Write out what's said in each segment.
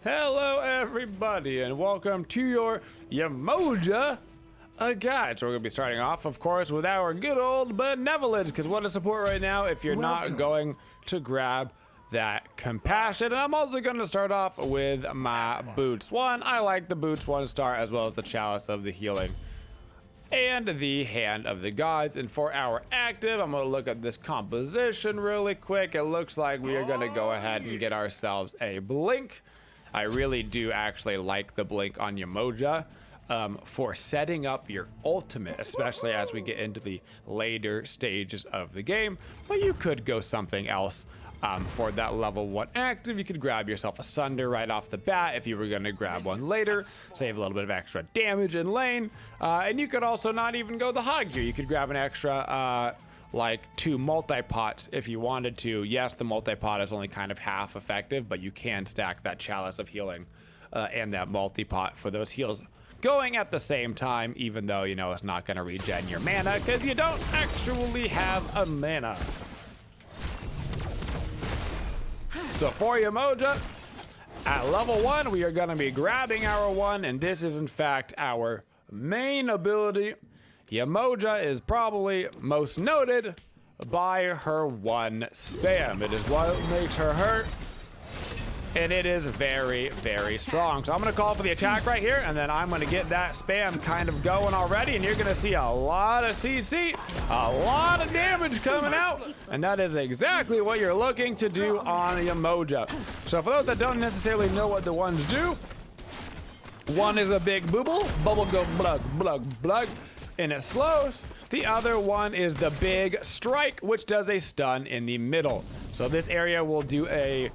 Hello everybody and welcome to your Yemoja guide. So we're going to be starting off, of course, with our good old benevolence, because what is support right now if you're not going to grab that compassion. And I'm also going to start off with my boots. One, I like the boots 1-star, as well as the chalice of the healing and the hand of the gods. And for our active, I'm going to look at this composition really quick. It looks like we are going to go ahead and get ourselves a blink. I really do actually like the blink on Yemoja for setting up your ultimate, especially as we get into the later stages of the game. But you could go something else for that level 1 active. You could grab yourself a Sunder right off the bat if you were going to grab one later, save a little bit of extra damage in lane. And you could also not even go the hog gear. You could grab an extra like 2 multi-pots if you wanted to. Yes, the multi-pot is only kind of half effective, but you can stack that chalice of healing and that multi-pot for those heals going at the same time, even though, you know, it's not going to regen your mana because you don't actually have a mana. So for Yemoja, at level 1, we are going to be grabbing our 1, and this is in fact our main ability. Yemoja is probably most noted by her 1 spam. It is what makes her hurt, and it is very, very strong. So I'm going to call for the attack right here, and then I'm going to get that spam kind of going already, and you're going to see a lot of CC, a lot of damage coming out, and that is exactly what you're looking to do on Yemoja. So for those that don't necessarily know what the ones do, 1 is a big bubble go blug, blug, blug, and it slows. The other one is the big strike, which does a stun in the middle. So this area will do a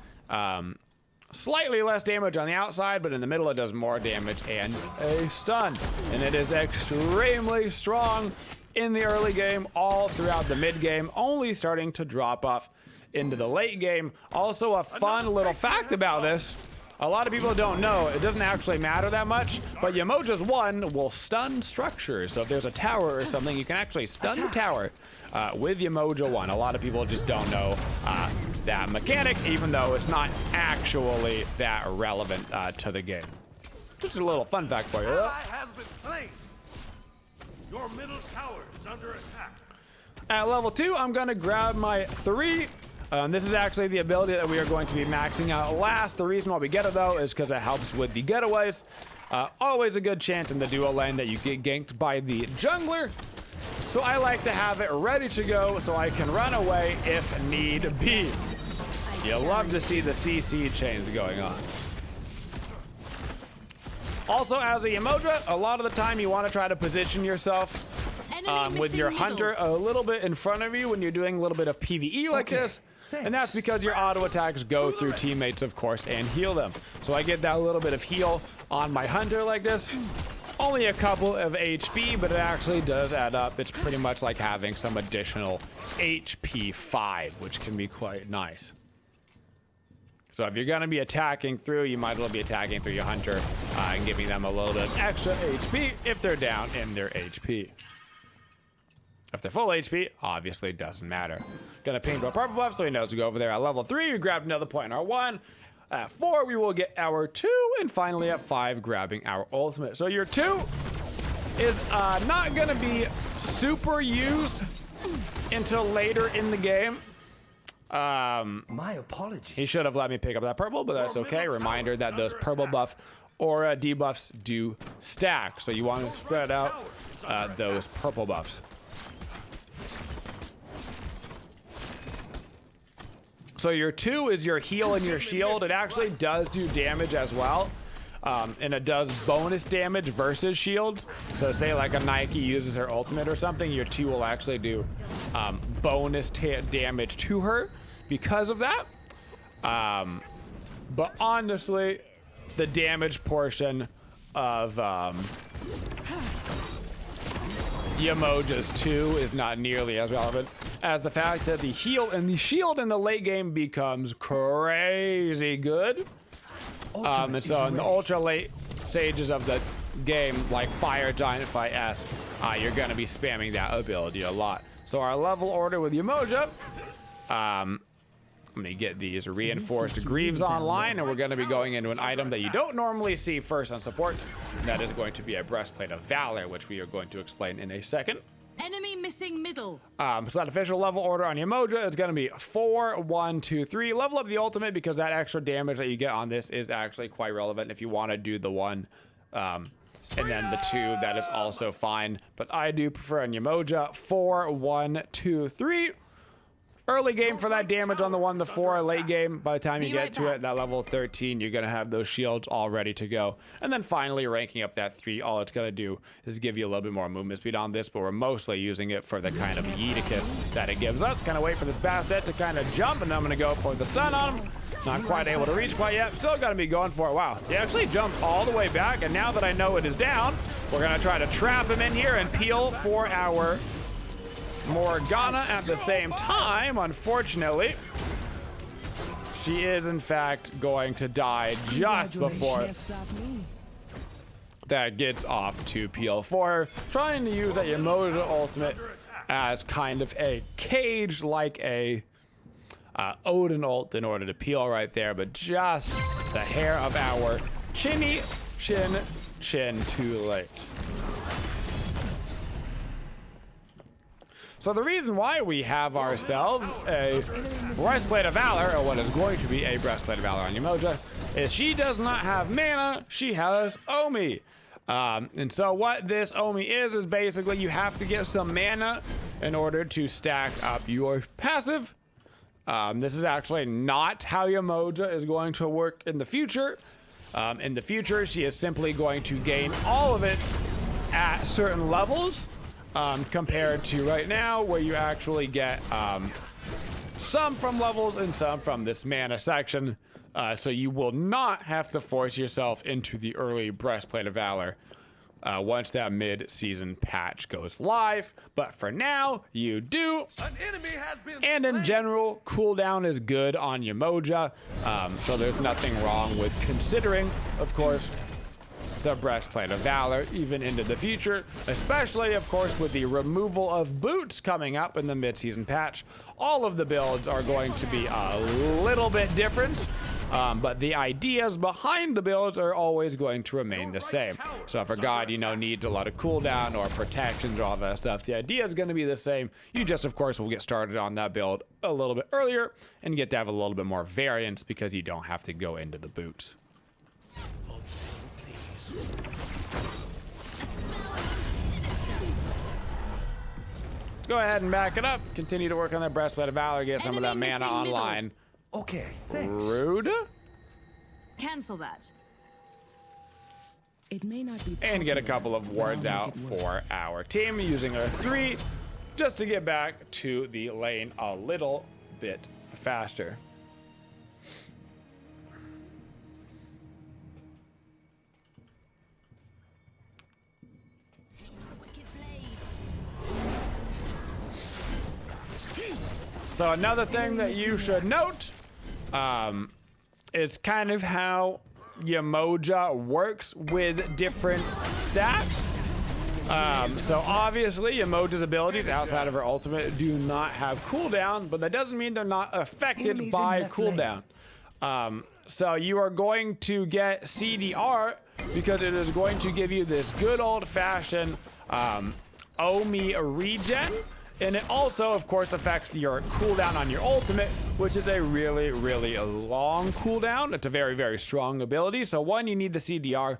slightly less damage on the outside, but in the middle it does more damage and a stun. And it is extremely strong in the early game, all throughout the mid game, only starting to drop off into the late game. Also, a fun little fact about this: a lot of people don't know, it doesn't actually matter that much, but Yemoja's 1 will stun structures. So if there's a tower or something, you can actually stun the tower with Yemoja 1. A lot of people just don't know that mechanic, even though it's not actually that relevant to the game. Just a little fun fact for you. Your middle tower is under attack. At level 2, I'm going to grab my 3. This is actually the ability that we are going to be maxing out last. The reason why we get it, though, is because it helps with the getaways. Always a good chance in the duo lane that you get ganked by the jungler. So I like to have it ready to go so I can run away if need be. You'll love to see the CC chains going on. Also, as a Yemoja, a lot of the time you want to try to position yourself with your hunter a little bit in front of you when you're doing a little bit of PvE like this. Thanks. And that's because your auto attacks go through teammates, of course, and heal them. So I get that little bit of heal on my hunter like this. Only a couple of HP, but it actually does add up. It's pretty much like having some additional HP 5, which can be quite nice. So if you're going to be attacking through, you might as well be attacking through your hunter and giving them a little bit of extra HP if they're down in their HP. If they're full HP, obviously it doesn't matter. Gonna ping to a purple buff so he knows to go over there. At level 3, we grabbed another point in our 1. At 4, we will get our 2. And finally at 5, grabbing our ultimate. So your 2 is not gonna be super used until later in the game. My apologies. He should have let me pick up that purple, but that's okay. Reminder that those purple buff or debuffs do stack. So you want to spread out those purple buffs. So your 2 is your heal and your shield. It actually does do damage as well. And it does bonus damage versus shields. So say like a Nike uses her ultimate or something, your 2 will actually do bonus damage to her because of that. But honestly, the damage portion of Yemoja's 2 is not nearly as relevant as the fact that the heal and the shield in the late game becomes crazy good. And so in the ultra late stages of the game, like Fire Giant Fight S, you're going to be spamming that ability a lot. So our level order with Yemoja, Let me get these reinforced greaves online, and we're going to be going into an item that you don't normally see first on supports. And that is going to be a breastplate of valor, which we are going to explain in a second. Enemy missing middle. So that official level order on Yemoja is going to be 4, 1, 2, 3. Level up the ultimate because that extra damage that you get on this is actually quite relevant if you want to do the 1 and then the 2. That is also fine, but I do prefer on Yemoja 4, 1, 2, 3. Early game for that damage on the 1 to 4. Late game, by the time you get to it, that level 13, you're going to have those shields all ready to go. And then finally, ranking up that 3, all it's going to do is give you a little bit more movement speed on this, but we're mostly using it for the kind of yeeticus that it gives us. Kind of wait for this Bastet to kind of jump, and then I'm going to go for the stun on him. Not quite able to reach quite yet. Still got to be going for it. Wow, he actually jumped all the way back, and now that I know it is down, we're going to try to trap him in here and peel for our Morgana at the same time. Unfortunately, she is in fact going to die just before that gets off to peel for her. Trying to use that Yemoja ultimate as kind of a cage, like a Odin ult in order to peel right there, but just the hair of our chin too late. So the reason why we have ourselves a breastplate of valor, or what is going to be a breastplate of valor on Yemoja, is she does not have mana, she has Omi. And so what this Omi is basically you have to get some mana in order to stack up your passive. This is actually not how Yemoja is going to work in the future. In the future, she is simply going to gain all of it at certain levels. Compared to right now, where you actually get some from levels and some from this mana section. So you will not have to force yourself into the early Breastplate of Valor once that mid-season patch goes live. But for now, you do. An enemy has been and in slain. general, cooldown is good on Yemoja. So there's nothing wrong with considering, of course, the Breastplate of Valor even into the future, especially of course with the removal of boots coming up in the mid-season patch. All of the builds are going to be a little bit different, but the ideas behind the builds are always going to remain the same. So if a god, needs a lot of cooldown or protections or all that stuff, the idea is going to be the same. You just of course will get started on that build a little bit earlier and get to have a little bit more variance because you don't have to go into the boots. Go ahead and back it up. Continue to work on that Breastplate of Valor. Get some of that mana online. Okay, thanks. Rude. Cancel that. It may not be And get a couple of wards out for our team using a 3 just to get back to the lane a little bit faster. So another thing that you should note is kind of how Yemoja works with different stacks. So obviously Yemoja's abilities outside of her ultimate do not have cooldown, but that doesn't mean they're not affected by cooldown. So you are going to get CDR because it is going to give you this good old-fashioned Omi regen. And it also, of course, affects your cooldown on your ultimate, which is a really, really long cooldown. It's a very, very strong ability. So one, you need the CDR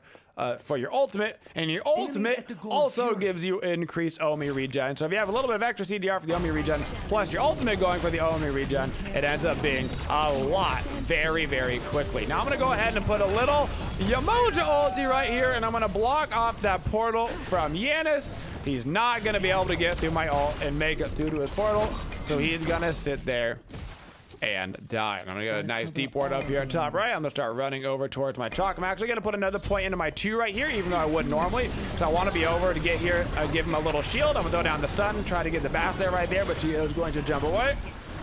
for your ultimate, and your ultimate also gives you increased Omi regen. So if you have a little bit of extra CDR for the Omi regen, plus your ultimate going for the Omi regen, it ends up being a lot very, very quickly. Now I'm gonna go ahead and put a little Yemoja ulti right here, and I'm gonna block off that portal from Yanis. He's not gonna be able to get through my ult and make it through to his portal, so he's gonna sit there and die. And I'm gonna get a nice deep ward up here on top right. I'm gonna start running over towards my chalk. I'm actually gonna put another point into my 2 right here, even though I wouldn't normally. So I want to be over to get here, give him a little shield. I'm gonna throw down the stun and try to get the Bastet right there, but she is going to jump away.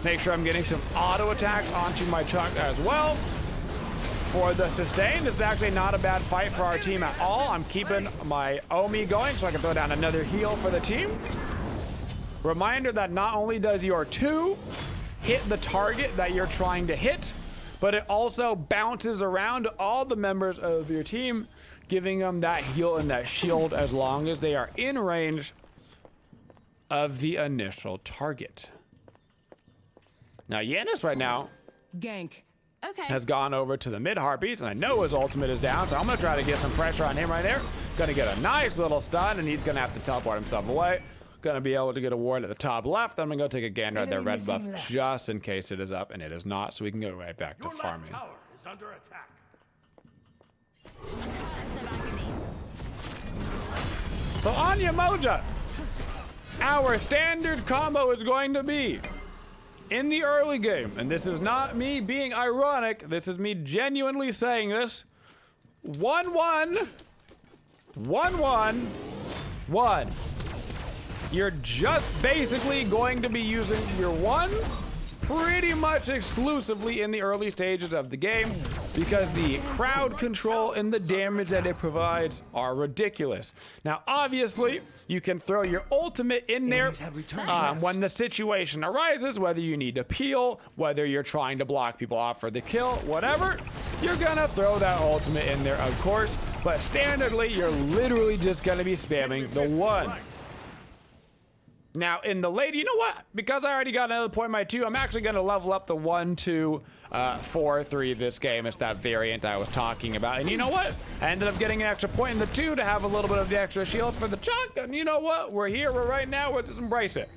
Make sure I'm getting some auto attacks onto my chalk as well. For the sustain, this is actually not a bad fight for our team at all. I'm keeping my Omi going so I can throw down another heal for the team. Reminder that not only does your 2 hit the target that you're trying to hit, but it also bounces around all the members of your team, giving them that heal and that shield as long as they are in range of the initial target. Now, Yanis right now Gank. Okay. has gone over to the mid harpies, and I know his ultimate is down, so I'm gonna try to get some pressure on him right there. Gonna get a nice little stun, and he's gonna have to teleport himself away. Gonna be able to get a ward at the top left. I'm gonna go take a gander at their red buff just in case it is up, and it is not, so we can go right back to Your left farming. tower is under attack. So on Yemoja, our standard combo is going to be in the early game, and this is not me being ironic, this is me genuinely saying this. 1-1, 1-1, 1. You're just basically going to be using your 1 pretty much exclusively in the early stages of the game because the crowd control and the damage that it provides are ridiculous. Now, obviously, you can throw your ultimate in there when the situation arises, whether you need to peel, whether you're trying to block people off for the kill, whatever, you're gonna throw that ultimate in there, of course, but standardly, you're literally just gonna be spamming the 1. Now, in the late, you know what? Because I already got another point in my 2, I'm actually going to level up the 1, 2, 4, 3 this game. It's that variant I was talking about. And you know what? I ended up getting an extra point in the 2 to have a little bit of the extra shield for the chunk. And you know what? We're here. We're right now. Let's just embrace it.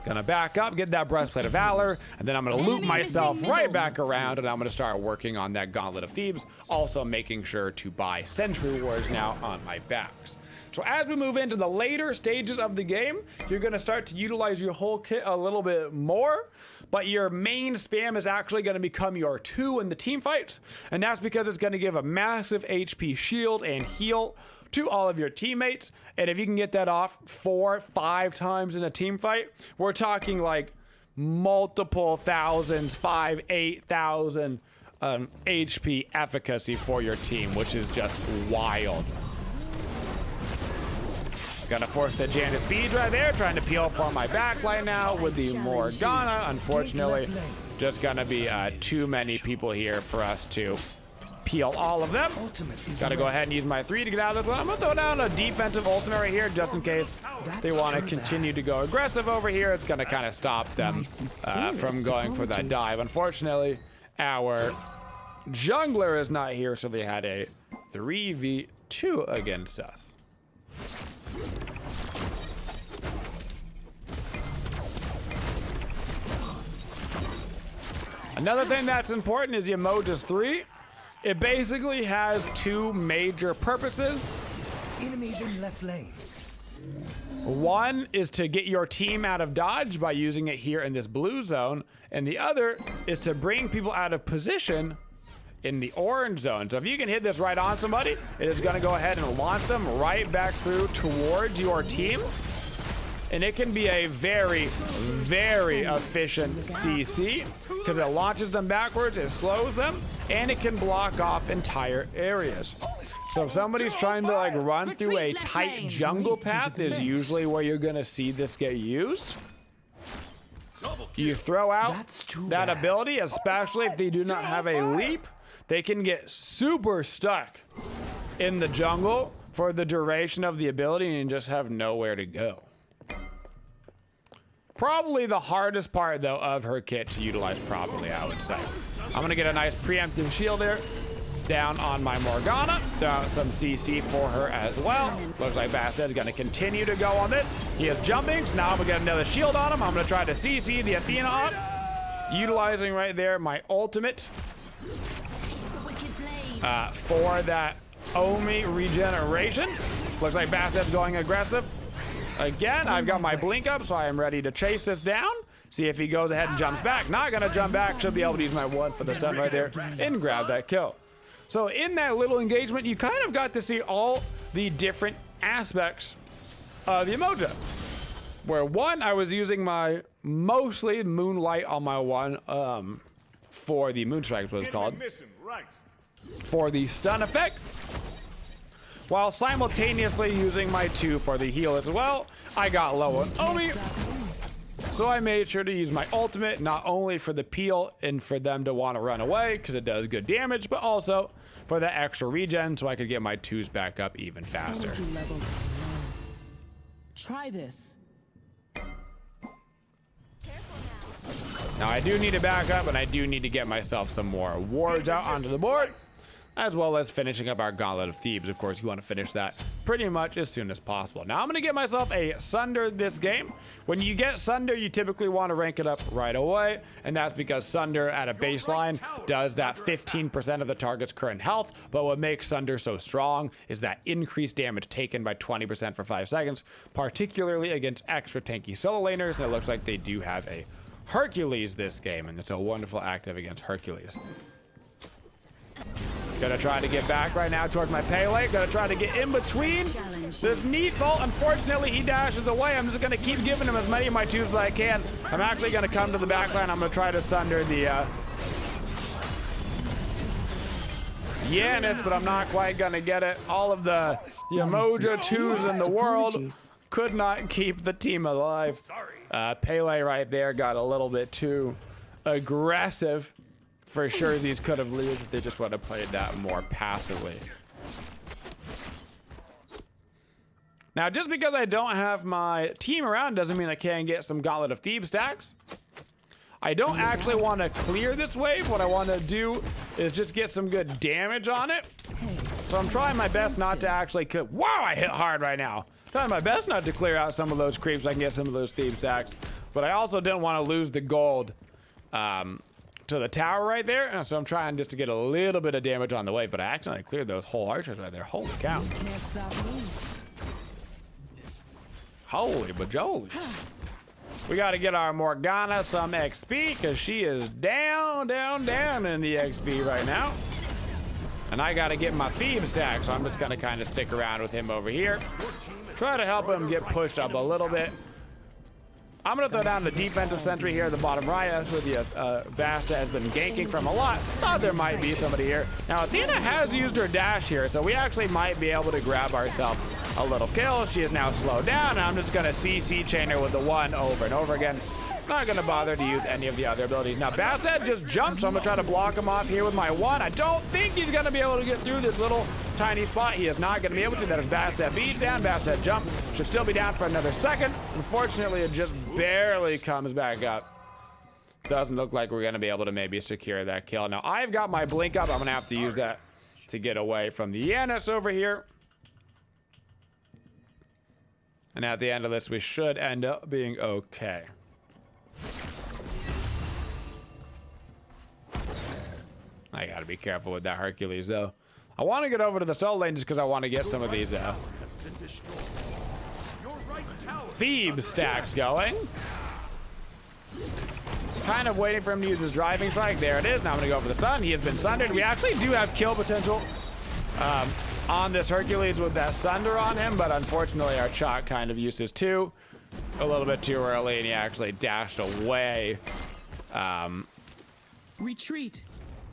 Gonna back up, get that breastplate of valor, and then I'm gonna loop myself right back around, and I'm gonna start working on that gauntlet of thieves. Also making sure to buy sentry wards now on my backs. So as we move into the later stages of the game, you're gonna start to utilize your whole kit a little bit more, but your main spam is actually gonna become your 2 in the team fights, and that's because it's gonna give a massive HP shield and heal to all of your teammates. And if you can get that off 4, 5 times in a team fight, we're talking like multiple thousands, 5, 8,000 HP efficacy for your team, which is just wild. Gonna force the Janus beads right there, trying to peel for my backline now with the Morgana. Unfortunately, just gonna be too many people here for us to peel all of them. Gotta go ahead and use my 3 to get out of this one. I'm gonna throw down a defensive ultimate right here just in case they want to continue to go aggressive over here. It's gonna kind of stop them from going for that dive. Unfortunately, our jungler is not here, so they had a 3v2 against us. Another thing that's important is Yemoja's 3. It basically has 2 major purposes. Enemies in left lane. One is to get your team out of dodge by using it here in this blue zone, and the other is to bring people out of position in the orange zone. So if you can hit this right on somebody, it is going to go ahead and launch them right back through towards your team. And it can be a very, very efficient CC because it launches them backwards, it slows them, and it can block off entire areas. So if somebody's trying to like run through a tight jungle path is usually where you're gonna see this get used. You throw out that ability, especially if they do not have a leap, they can get super stuck in the jungle for the duration of the ability and just have nowhere to go. Probably the hardest part, though, of her kit to utilize properly, I would say. I'm going to get a nice preemptive shield there down on my Morgana. Down some CC for her as well. Looks like Bastard's going to continue to go on this. He is jumping, so now I'm going to get another shield on him. I'm going to try to CC the Athena on. Utilizing right there my ultimate for that Omi regeneration. Looks like Bastard's going aggressive. Again, I've got my blink up, so I am ready to chase this down. See if he goes ahead and jumps back. Not gonna jump back. Should be able to use my 1 for the stun right there and grab that kill. So in that little engagement, you kind of got to see all the different aspects of the Yemoja. Where 1, I was using my mostly Moonlight on my 1 for the Moonstrike is what it's called. For the stun effect. While simultaneously using my 2 for the heal as well. I got low on Omi. So I made sure to use my ultimate, not only for the peel and for them to want to run away, because it does good damage, but also for the extra regen, so I could get my 2s back up even faster. Energy level. Try this. Now I do need to back up, and I do need to get myself some more wards out onto the board, as well as finishing up our Gauntlet of Thebes. Of course, you want to finish that pretty much as soon as possible. Now I'm going to get myself a Sunder this game. When you get Sunder, you typically want to rank it up right away, and that's because Sunder at a baseline does that 15% of the target's current health, but what makes Sunder so strong is that increased damage taken by 20% for 5 seconds, particularly against extra tanky solo laners, and it looks like they do have a Hercules this game, and it's a wonderful active against Hercules. Gonna try to get back right now towards my Pele. Gonna try to get in between this neat vault. Unfortunately, he dashes away. I'm just gonna keep giving him as many of my 2s as I can. I'm actually gonna come to the back line. I'm gonna try to Sunder the Yanis, but I'm not quite gonna get it. All of the Yemoja 2s in the world could not keep the team alive. Pele right there got a little bit too aggressive. For sure, these could have lived if they just would have played that more passively. Now, just because I don't have my team around doesn't mean I can't get some Gauntlet of Thebes stacks. I don't actually want to clear this wave. What I want to do is just get some good damage on it. So I'm trying my best not to actually kill. Wow, I hit hard right now. Trying my best not to clear out some of those creeps so I can get some of those Thebes stacks. But I also didn't want to lose the gold to the tower right there, and so I'm trying just to get a little bit of damage on the way, but I accidentally cleared those whole archers right there. Holy cow. Holy bajoli. We got to get our Morgana some XP, because she is down in the XP right now. And I got to get my Thebes stack, so I'm just going to kind of stick around with him over here. Try to help him get pushed up a little bit. I'm going to throw down the defensive sentry here at the bottom right. That's where the Basta has been ganking from a lot. Thought there might be somebody here. Now, Athena has used her dash here, so we actually might be able to grab ourselves a little kill. She is now slowed down, and I'm just going to CC chain her with the 1 over and over again. Not going to bother to use any of the other abilities. Now, Basta just jumped, so I'm going to try to block him off here with my 1. I don't think he's going to be able to get through this little tiny spot. He is not going to be able to. That is Basta beat down. Basta jump. Should still be down for another second. Unfortunately, it just barely comes back up. Doesn't look like we're going to be able to maybe secure that kill. Now, I've got my blink up. I'm going to have to use that to get away from the Yanis over here. And at the end of this, we should end up being okay. I gotta be careful with that Hercules, though. I want to get over to the solo lane just because I want to get some of these Thebes stacks going. Kind of waiting for him to use his driving strike. There it is. Now I'm gonna go for the stun. He has been sundered. We actually do have kill potential on this Hercules with that sunder on him, but unfortunately our Chalk kind of used his 2 a little bit too early, and he actually dashed away. Retreat.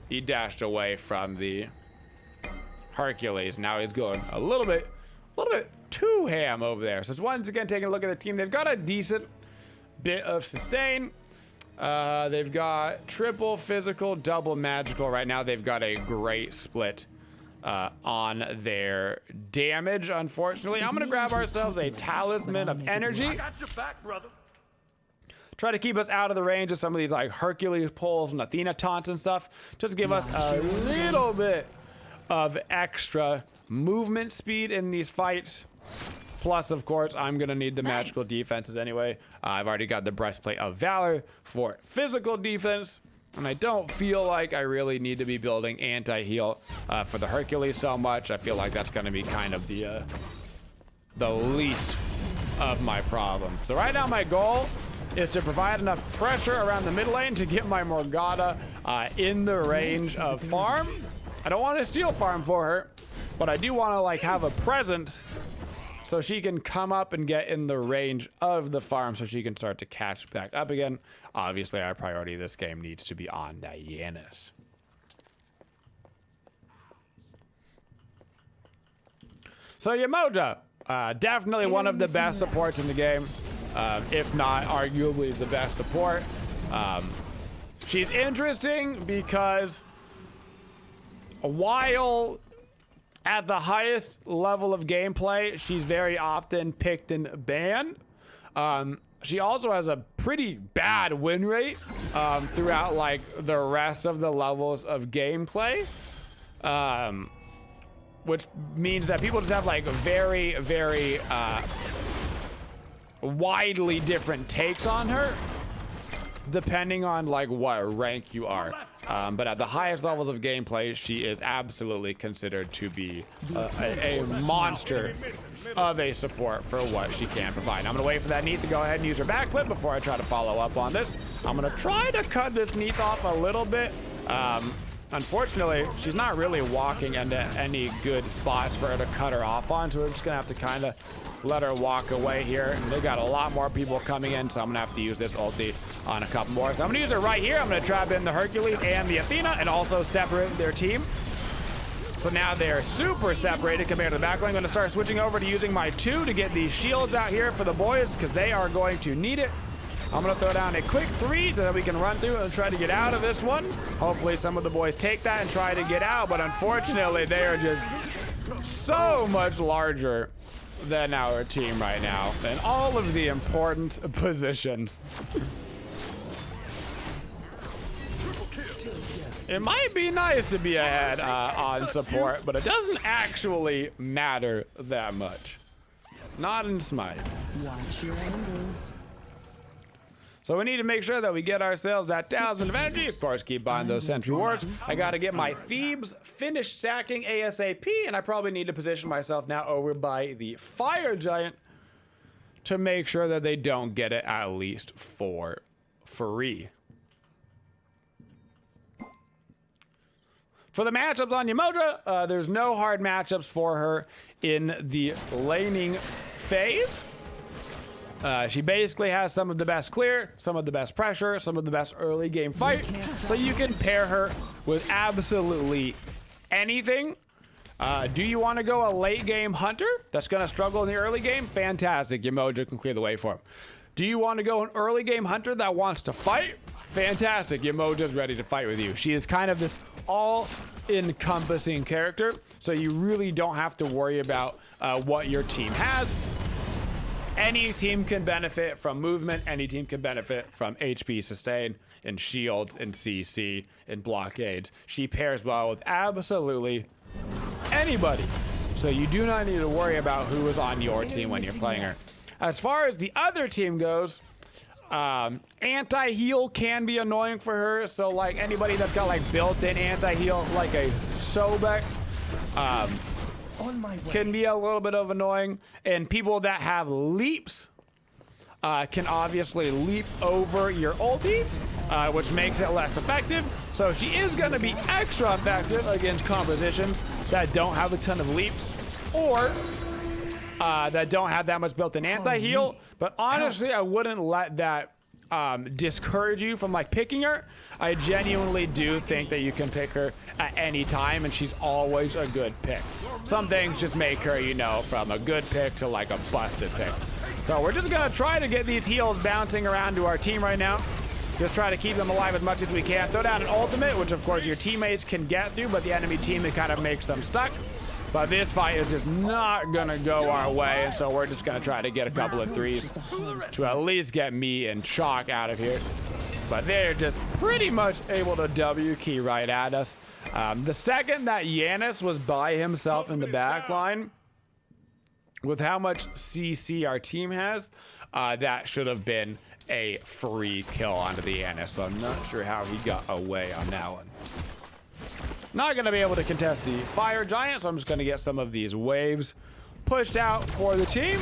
He dashed away from the Hercules. Now he's going a little bit too ham over there. So it's once again taking a look at the team. They've got a decent bit of sustain. They've got triple physical, double magical. Right now they've got a great split on their damage, unfortunately. I'm gonna grab ourselves a Talisman of Energy. Got your back, brother. Try to keep us out of the range of some of these like Hercules pulls and Athena taunts and stuff. Just give us a little bit of extra movement speed in these fights. Plus, of course, I'm gonna need the magical defenses anyway. I've already got the Breastplate of Valor for physical defense. And I don't feel like I really need to be building anti-heal for the Hercules so much. I feel like that's going to be kind of the least of my problems. So right now my goal is to provide enough pressure around the mid lane to get my Morgana in the range of farm. I don't want to steal farm for her, but I do want to like have a presence so she can come up and get in the range of the farm so she can start to catch back up again. Obviously, our priority this game needs to be on Yanis. So Yemoja, definitely one of the best supports in the game. if not arguably the best support. She's interesting because while at the highest level of gameplay, she's very often picked and banned. She also has a pretty bad win rate throughout like the rest of the levels of gameplay, which means that people just have like very, very widely different takes on her, depending on like what rank you are. But at the highest levels of gameplay, she is absolutely considered to be a monster of a support for what she can provide. I'm gonna wait for that Neath to go ahead and use her backflip before I try to follow up on this. I'm gonna try to cut this Neath off a little bit. Unfortunately, she's not really walking into any good spots for her to cut her off on, so we're just gonna have to kind of let her walk away here. And they've got a lot more people coming in, so I'm gonna have to use this ulti on a couple more. So I'm gonna use her right here. I'm gonna trap in the Hercules and the Athena and also separate their team. So now they're super separated compared to the backline. I'm gonna start switching over to using my 2 to get these shields out here for the boys because they are going to need it. I'm gonna throw down a quick 3 so that we can run through and try to get out of this one. Hopefully some of the boys take that and try to get out, but unfortunately they are just so much larger than our team right now in all of the important positions. It might be nice to be ahead on support, but it doesn't actually matter that much. Not in Smite. Watch your angles. So we need to make sure that we get ourselves that 1,000 of energy. Of course, keep buying those sentry wards. I got to get my Thebes finished stacking ASAP, and I probably need to position myself now over by the Fire Giant to make sure that they don't get it at least for free. For the matchups on Yemoja, there's no hard matchups for her in the laning phase. She basically has some of the best clear, some of the best pressure, some of the best early game fight. So you can pair her with absolutely anything. Do you want to go a late game hunter that's going to struggle in the early game? Fantastic. Yemoja can clear the way for him. Do you want to go an early game hunter that wants to fight? Fantastic. Yemoja's ready to fight with you. She is kind of this all-encompassing character, so you really don't have to worry about what your team has. Any team can benefit from movement. Any team can benefit from HP sustain and shield and CC and blockades. She pairs well with absolutely anybody. So you do not need to worry about who is on your team when you're playing her. As far as the other team goes, anti-heal can be annoying for her. So like anybody that's got like built-in anti-heal, like a Sobek, can be a little bit of annoying, and people that have leaps can obviously leap over your ulti, which makes it less effective. So she is going to be extra effective against compositions that don't have a ton of leaps or that don't have that much built-in anti-heal. But honestly, I wouldn't let that discourage you from like picking her. I genuinely do think that you can pick her at any time, and she's always a good pick. Some things just make her, you know, from a good pick to like a busted pick. So we're just gonna try to get these heals bouncing around to our team right now. Just try to keep them alive as much as we can. Throw down an ultimate, which of course your teammates can get through, but the enemy team, it kind of makes them stuck. But this fight is just not gonna go our way, and so we're just gonna try to get a couple of 3s to at least get me and Chalk out of here. But they're just pretty much able to W key right at us. The second that Yanis was by himself in the back line, with how much CC our team has, that should have been a free kill onto the Yanis. So I'm not sure how he got away on that one. Not going to be able to contest the Fire Giant, so I'm just going to get some of these waves pushed out for the team.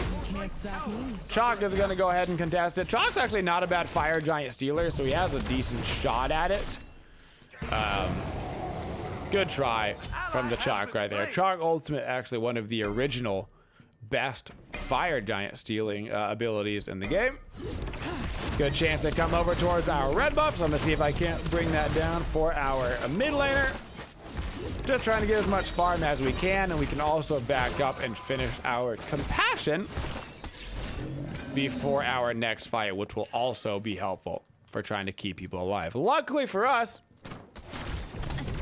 Chalk is going to go ahead and contest it. Chalk's actually not a bad Fire Giant stealer, so he has a decent shot at it. Good try from the Chalk right there. Chalk Ultimate, actually one of the original best Fire Giant stealing abilities in the game. Good chance to come over towards our red buff, so I'm going to see if I can't bring that down for our mid laner. Just trying to get as much farm as we can, and we can also back up and finish our compassion. before our next fight, which will also be helpful for trying to keep people alive. Luckily for us,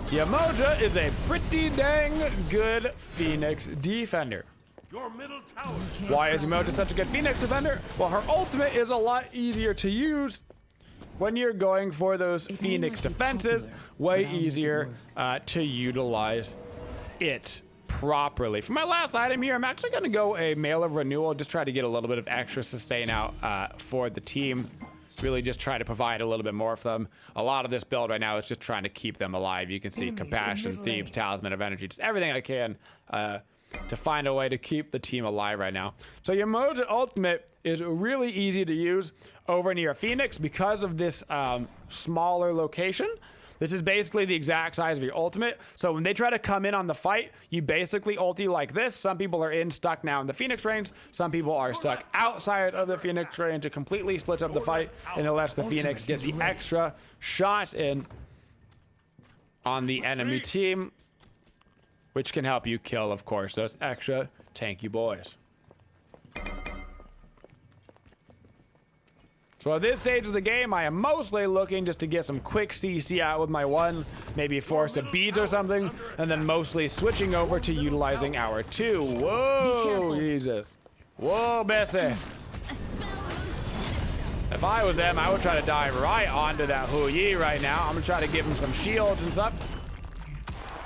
Yemoja is a pretty dang good Phoenix defender. Your middle tower. Why is Yemoja such a good Phoenix defender? Well, her ultimate is a lot easier to use when you're going for those Phoenix defenses. Way easier to utilize it properly. For my last item here, I'm actually going to go a Mail of Renewal, just try to get a little bit of extra sustain out for the team. Really just try to provide a little bit more for them. A lot of this build right now is just trying to keep them alive. You can see Compassion, Thieves, Talisman of Energy, just everything I can to find a way to keep the team alive right now. So Yemoja ultimate is really easy to use over near Phoenix because of this smaller location. This is basically the exact size of your ultimate. So when they try to come in on the fight, you basically ulti like this. Some people are stuck now in the Phoenix range. Some people are stuck outside of the Phoenix range. It completely splits up the fight, and it lets the Phoenix get the extra shot in on the enemy team, which can help you kill, of course, those extra tanky boys. So at this stage of the game, I am mostly looking just to get some quick CC out with my one, maybe force a beads or something, and then mostly switching over to utilizing our two. Whoa, Jesus. Whoa, Bessie. If I was them, I would try to dive right onto that Woojer right now. I'm gonna try to give him some shields and stuff.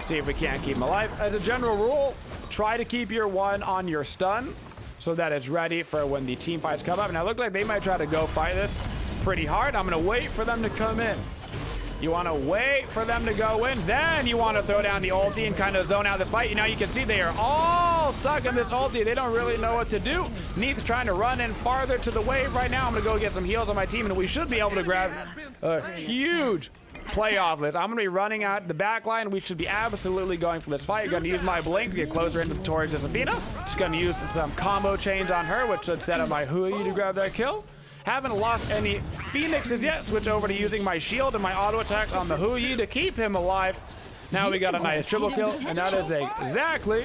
See if we can't keep him alive. As a general rule, try to keep your one on your stun, so that it's ready for when the team fights come up. And it looks like they might try to go fight this pretty hard. I'm gonna wait for them to come in. You wanna wait for them to go in, then you wanna throw down the ulti and kind of zone out this fight. You know, you can see they are all stuck in this ulti. They don't really know what to do. Neith's trying to run in farther to the wave right now. I'm gonna go get some heals on my team, and we should be able to grab a huge playoff list. I'm gonna be running out the back line. We should be absolutely going for this fight. Gonna use my blink to get closer into towards this Athena. Just gonna use some combo chains on her, which should set up my Woojer to grab that kill. Haven't lost any Phoenixes yet. Switch over to using my shield and my auto attacks on the Woojer to keep him alive. Now we got a nice triple kill, and that is exactly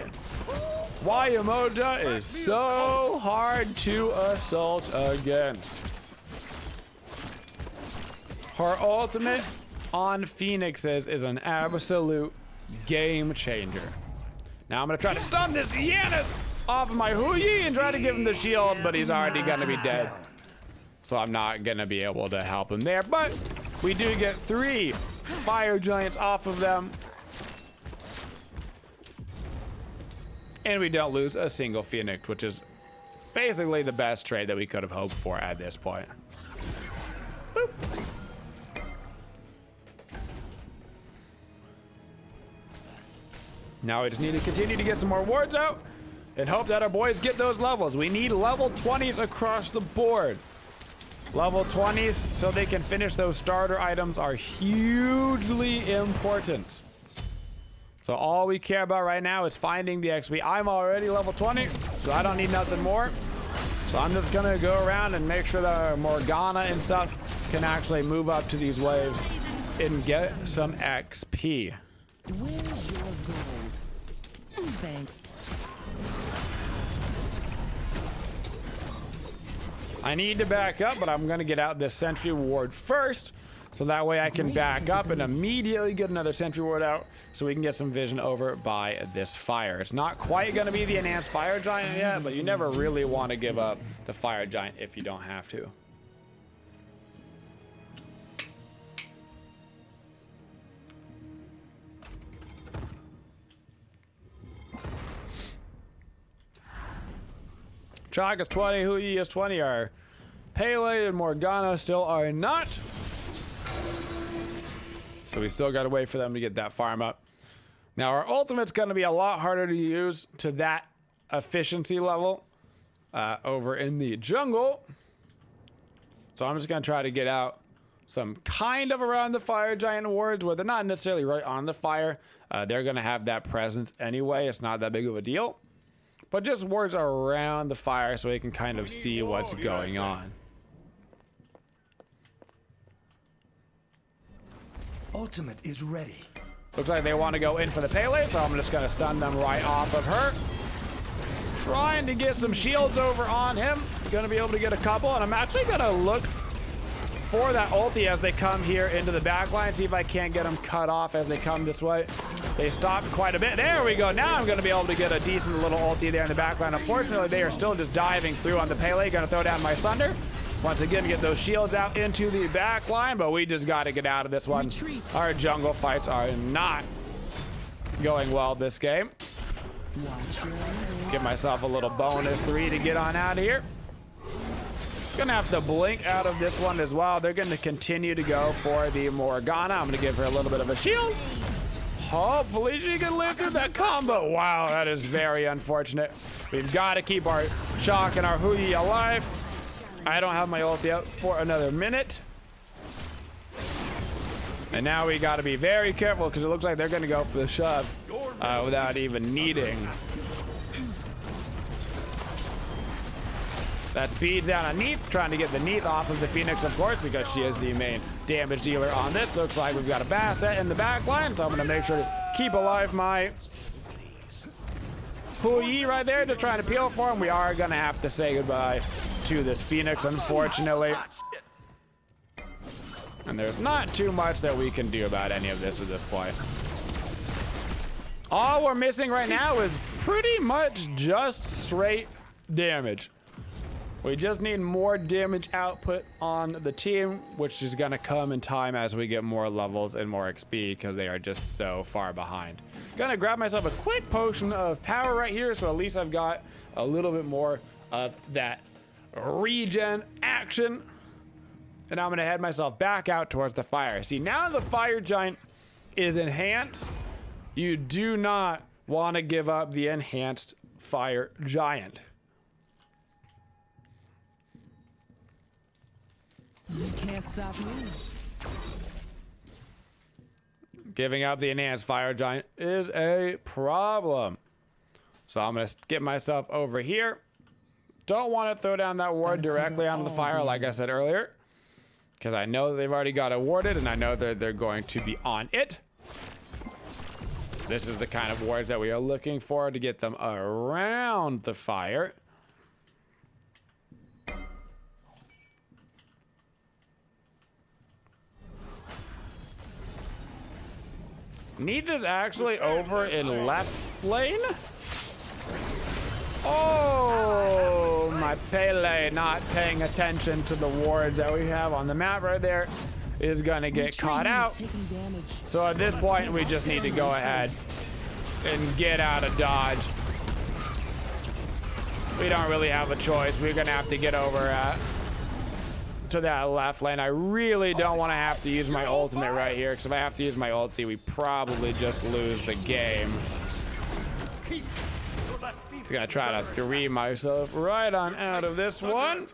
why Yemoja is so hard to assault against. Her ultimate on Phoenixes is an absolute game changer. Now I'm gonna try to stun this Yanis off of my Woojer and try to give him the shield, but he's already gonna be dead. So I'm not gonna be able to help him there, but we do get 3 fire giants off of them. And we don't lose a single Phoenix, which is basically the best trade that we could have hoped for at this point. Boop. Now we just need to continue to get some more wards out and hope that our boys get those levels. We need level 20s across the board. Level 20s so they can finish those starter items are hugely important. So all we care about right now is finding the XP. I'm already level 20, so I don't need nothing more. So I'm just gonna go around and make sure that our Morgana and stuff can actually move up to these waves and get some XP. Where's your gold? Thanks. I need to back up, but I'm gonna get out this sentry ward first, so that way I can back up and immediately get another sentry ward out, so we can get some vision over by this fire. It's not quite gonna be the enhanced fire giant yet, but you never really want to give up the fire giant if you don't have to. Chalk is 20, Woojer is 20, our Pele and Morgana still are not. So we still gotta wait for them to get that farm up. Now our ultimate's gonna be a lot harder to use to that efficiency level over in the jungle. So I'm just gonna try to get out some kind of around the fire giant wards where they're not necessarily right on the fire. They're gonna have that presence anyway. It's not that big of a deal. But just wards around the fire so we can kind of see what's going on. Ultimate is ready. Looks like they want to go in for the Pele, so I'm just going to stun them right off of her. Trying to get some shields over on him. gonna be able to get a couple, and I'm actually gonna look for that ulti as they come here into the back line, see if I can't get them cut off as they come this way. They stopped quite a bit. There we go. Now I'm going to be able to get a decent little ulti there in the back line. Unfortunately, they are still just diving through on the Pele. Going to throw down my Sunder. Once again, get those shields out into the back line, but we just got to get out of this one. Retreat. Our jungle fights are not going well this game. Watch your language. Give myself a little bonus 3 to get on out of here. Gonna have to blink out of this one as well. They're gonna continue to go for the Morgana. I'm gonna give her a little bit of a shield. Hopefully she can live through that combo. Wow, that is very unfortunate. We've got to keep our Shock and our Huyi alive. I don't have my ulti out for another minute. And now we got to be very careful because it looks like they're gonna go for the shove without even needing. That speeds down on Neath, trying to get the Neath off of the Phoenix, of course, because she is the main damage dealer on this. Looks like we've got a Bastet in the back line, so I'm going to make sure to keep alive my Huyi right there, just trying to peel for him. We are going to have to say goodbye to this Phoenix, unfortunately. And there's not too much that we can do about any of this at this point. All we're missing right now is pretty much just straight damage. We just need more damage output on the team, which is going to come in time as we get more levels and more XP because they are just so far behind. Gonna grab myself a quick potion of power right here, so at least I've got a little bit more of that regen action. And I'm going to head myself back out towards the fire. See, now the fire giant is enhanced. You do not want to give up the enhanced fire giant. You can't stop me. Giving up the enhanced fire giant is a problem. So I'm going to get myself over here. Don't want to throw down that ward directly onto the fire, like I said earlier, because I know they've already got it warded, and I know that they're going to be on it. This is the kind of wards that we are looking for to get them around the fire. Neath is actually over in left lane. Oh, my Pele not paying attention to the wards that we have on the map right there is gonna get caught out. So at this point, we just need to go ahead and get out of dodge. We don't really have a choice. We're gonna have to get over to that left lane. I really don't want to have to use my ultimate right here, because if I have to use my ulti, we probably just lose the game. Just gonna try to 3 myself right on out of this one.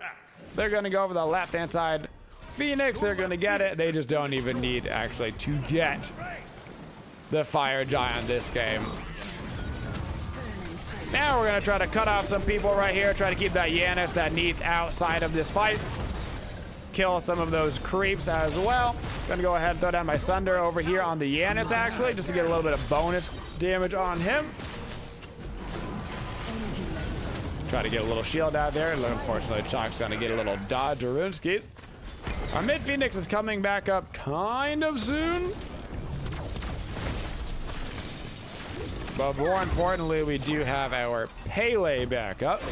They're gonna go over the left-hand side. Phoenix, they're gonna get it. They just don't even need actually to get the fire giant this game. Now we're gonna try to cut off some people right here. Try to keep that Yanis, that Neath outside of this fight. Kill some of those creeps as well. Gonna go ahead and throw down my Sunder over here on the Yanis actually, just to get a little bit of bonus damage on him. Try to get a little shield out there. Unfortunately, Chalk's gonna get a little dodge or Runeskies. Our mid Phoenix is coming back up kind of soon. But more importantly, we do have our Pele back up.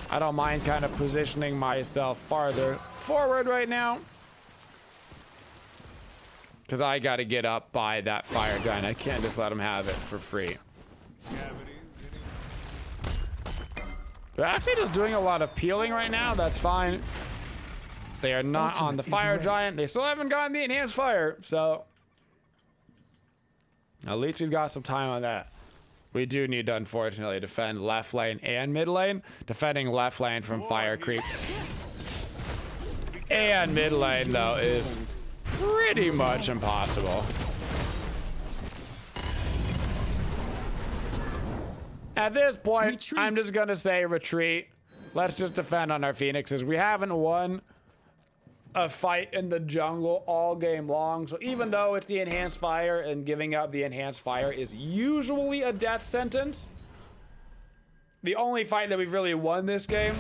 I don't mind kind of positioning myself farther forward right now, because I got to get up by that fire giant. I can't just let him have it for free. They're actually just doing a lot of peeling right now. That's fine. They are not on the fire giant. They still haven't gotten the enhanced fire, so at least we've got some time on that. We do need to, unfortunately, defend left lane and mid lane. Defending left lane from fire creeps and mid lane, though, is pretty much impossible. At this point, retreat. I'm just going to say retreat. Let's just defend on our Phoenixes. We haven't won a fight in the jungle all game long, so even though it's the enhanced fire and giving up the enhanced fire is usually a death sentence, the only fight that we've really won this game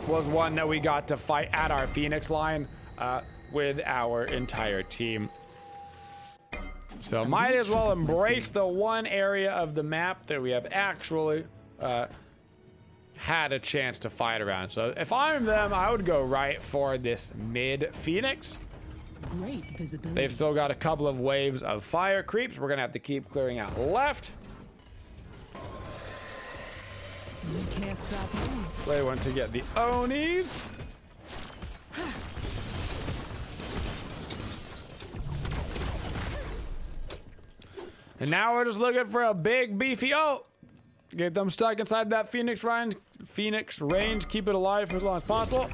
was one that we got to fight at our Phoenix line with our entire team. So might as well embrace the one area of the map that we have actually had a chance to fight around. So if I'm them, I would go right for this mid Phoenix. Great visibility. They've still got a couple of waves of fire creeps. We're gonna have to keep clearing out left. You can't stop me. They want to get the Onis. And now we're just looking for a big beefy ult. Get them stuck inside that Phoenix range. Keep it alive for as long as possible.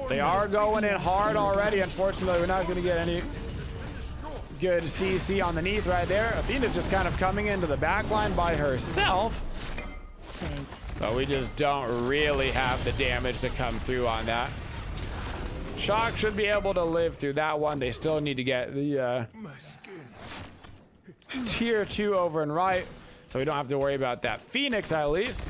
They are going in hard already. Unfortunately, we're not going to get any good CC on the Neath right there. Athena's just kind of coming into the back line by herself. Thanks. But we just don't really have the damage to come through on that. Shock should be able to live through that one. They still need to get the tier 2 over and right, so we don't have to worry about that Phoenix at least.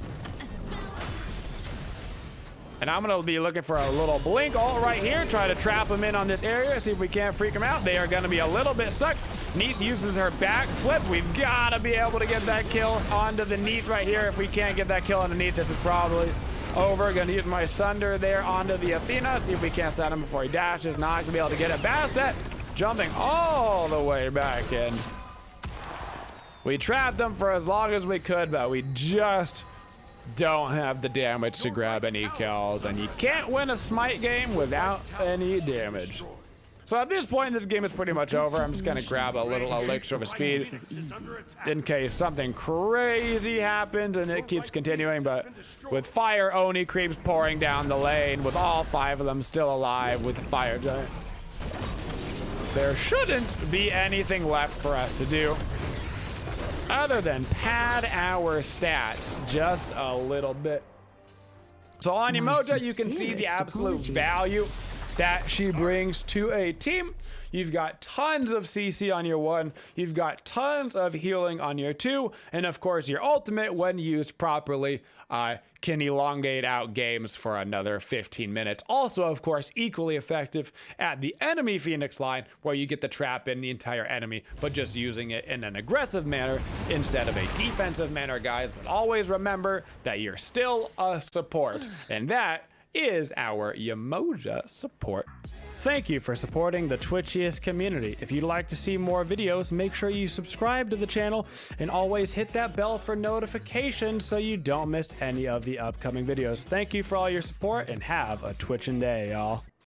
And I'm gonna be looking for a little blink ult right here, try to trap them in on this area, see if we can't freak them out. They are gonna be a little bit stuck. Neath uses her back flip. We've gotta be able to get that kill onto the Neath right here. If we can't get that kill underneath, this is probably over. Gonna use my Sunder there onto the Athena, see if we can't stun him before he dashes. Not gonna be able to get it past it. Jumping all the way back in. We trapped them for as long as we could, but we just don't have the damage to grab any kills, and you can't win a smite game without any damage. So at this point, this game is pretty much over. I'm just gonna grab a little elixir of speed in case something crazy happens and it keeps continuing. But with fire Oni creeps pouring down the lane, with all 5 of them still alive with the fire giant, there shouldn't be anything left for us to do other than pad our stats just a little bit. So on Yemoja, you can see the absolute value that she brings to a team. You've got tons of CC on your 1, you've got tons of healing on your 2, and of course your ultimate, when used properly, can elongate out games for another 15 minutes. Also, of course, equally effective at the enemy Phoenix line, where you get to trap in the entire enemy, but just using it in an aggressive manner instead of a defensive manner, guys. But always remember that you're still a support, and that is our Yemoja support. Thank you for supporting the Twitchiest community. If you'd like to see more videos, make sure you subscribe to the channel and always hit that bell for notifications so you don't miss any of the upcoming videos. Thank you for all your support and have a Twitchin' day, y'all.